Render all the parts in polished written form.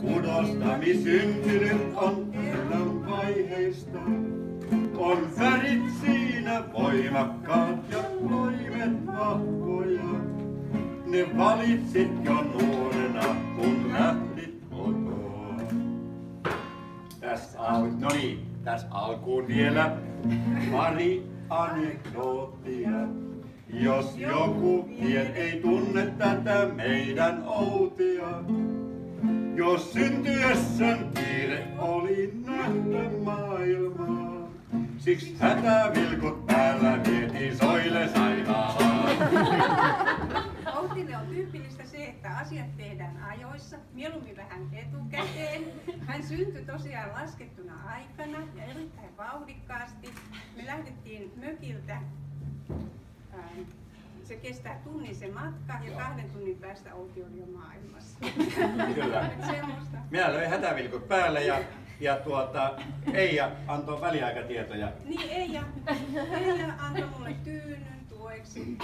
kudostami syntynyt on elämän vaiheista. On värit siinä voimakkaat ja loimet vahvoja. Ne valitsit jo nuorena, kun lähdit kotoa. Tässä alkuun vielä pari anekdoottia. Jos joku ei tunne tätä meidän Outia. Jos syntyessään kiire oli nähdä maailmaa. Siksi hätävilkut päällä vietiin Soile sairaalaan. Outille on tyypillistä se, että asiat tehdään ajoissa, mieluummin vähän etukäteen. Hän syntyi tosiaan laskettuna aikana ja erittäin vauhdikkaasti. Me lähdettiin mökiltä. Se kestää tunnin se matka ja 2 tunnin päästä Outi oli jo maailmassa. Kyllä. Minä löin hätävilkut päälle ja Eija antoi väliaikatietoja. Niin, Eija antoi mulle tyynyn tueksi.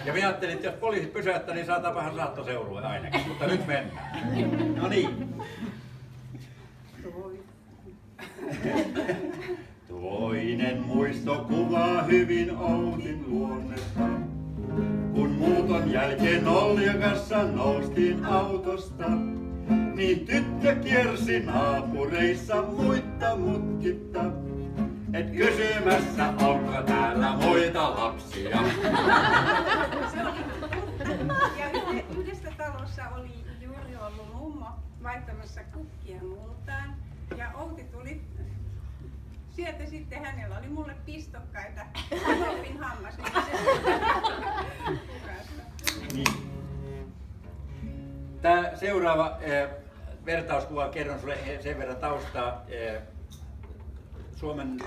Ja minä ajattelin, että jos poliisit pysäyttää, niin saattaa vähän saattoseurue ainakin, mutta nyt mennään. No niin. Toinen muisto kuvaa hyvin Outin luonnetta. Kun muuton jälkeen Ollin kanssa noustiin autosta, niin tyttö kiersi naapureissa muita mutkitta. Et kysymässä, onko täällä muita lapsia. Se oli ja yhdessä talossa oli juuri ollut mummo vaihtamassa kukkia multaan. Ja Outi tuli sieltä sitten, hänellä oli mulle pistokkaita. Opin hammas. Niin. Tämä seuraava vertauskuva, kerron sulle sen verran taustaa. Suomen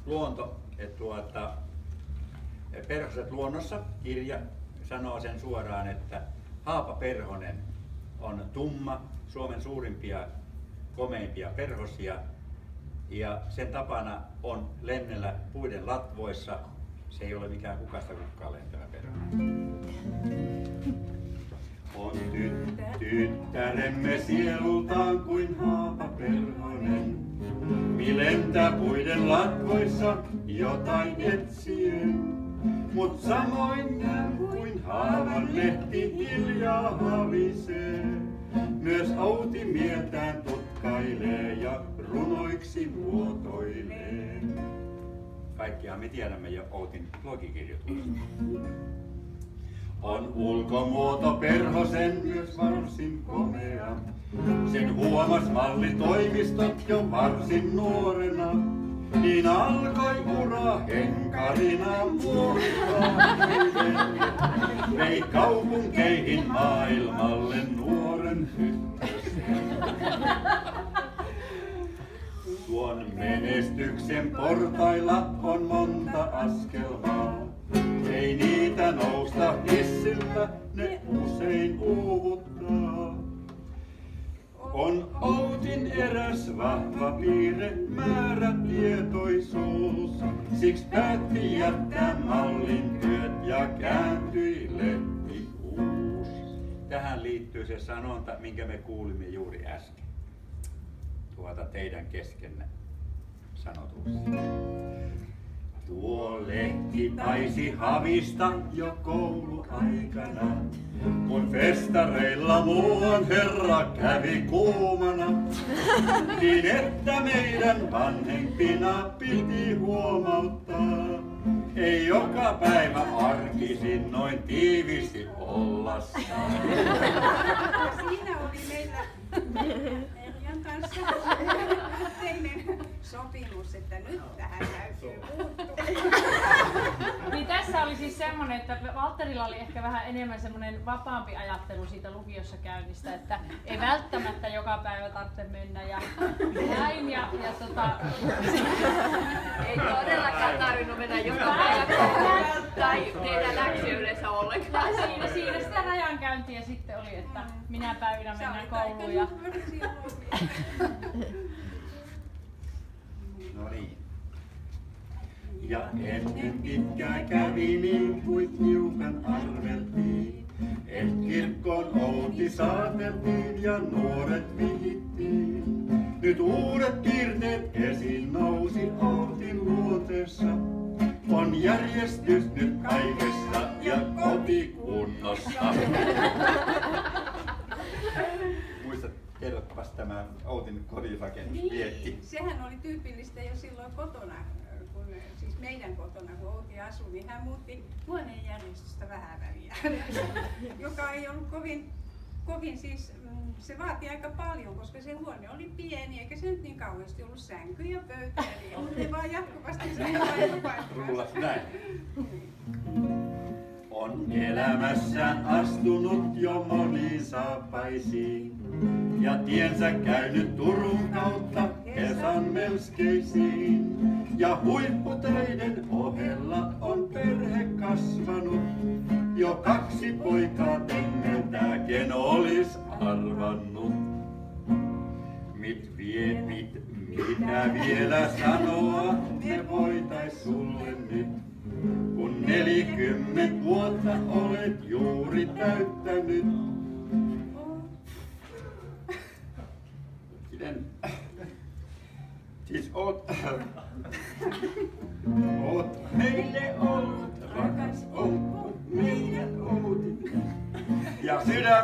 luonto, Perhoset luonnossa, kirja sanoo sen suoraan, että haapaperhonen on tumma, Suomen suurimpia, komeimpia perhosia. Ja sen tapana on lennellä puiden latvoissa. Se ei ole mikään hukasta kukkaa lentävä perhonen. On tyttäremme sielultaan kuin haapaperhonen. Mi lentää puiden latvoissa jotain etsien. Mut samoin näin kuin haavan lehti hiljaa havisee. Myös Outi mieltään tutkailee ja runoiksi muotoilee. Kaikkiaan me tiedämme jo Outin blogikirjoituksesta. On ulkomuoto perhosen myös varsin komea. Sen huomas mallitoimistot jo varsin nuorena. Niin alkoi ura henkarina muokkaa. Vei kaupunkeihin maailmalle nuoren tyttösen. Tuon menestyksen portailla on monta askelmaa. Ei niitä nousta hissillä, ne usein uuvuttaa. On Outin eräs vahva piirre, määrätietoisuus. Siksi päätti jättää mallin työt ja kääntyi leppiuus. Tähän liittyy se sanonta, minkä me kuulimme juuri äsken. Teidän keskenne sanotuksi. Tuo lehti taisi havista jo kouluaikana, kun festareilla muuan herra kävi kuumana. Niin että meidän vanhempina piti huomauttaa, ei joka päivä arkisin noin tiivisti olla saa. Siinä oli meillä Erjan kanssa yhteinen sopimus, että nyt tähän täytyy puuttua. Niin tässä oli siis semmoinen, että Valtterilla oli ehkä vähän enemmän semmoinen vapaampi ajattelu siitä lukiossa käynnistä, että ei välttämättä joka päivä tarvitse mennä ja näin ei todellakaan tarvinnut mennä joka päivä tai tehdä läksyä yleensä ollenkaan. Siinä sitä rajankäyntiä sitten oli, että minä päivinä mennään kouluun ja... No niin. Ja ennen pitkää kävi niin kuin hiukan arveltiin. Et kirkkoon Outi saateltiin ja nuoret vihittiin. Nyt uudet piirteet esiin nousi Outin luonteessa. On järjestys nyt kaikessa ja kotikunnossa. Muistat, kerropas tämä Outin kodinrakennus vietti. Sehän oli tyypillistä jo silloin kotona, siis meidän kotona, kun Outi asui, niin hän muutti huoneenjärjestystä vähän väliä, joka ei ollut kovin siis, se vaati aika paljon, koska se huone oli pieni, eikä se nyt niin kauheasti ollut sänky ja pöytä, eli ne vaan jatkuvasti sai paikkaansa. Rullas näin. On elämässä astunut jo moniin saappaisiin ja tiensä käynyt Turun kautta Esan melskeisiin. Ja huipputöiden ohella on perhe kasvanut, jo 2 poikaa tengeltää, ken olis arvannut. Mitä vielä sanoa me voitais sulle nyt, kun 40 vuotta olet juuri täyttänyt. Siis oot meille ollut rakas Outto, meidän Outi. Ja sydän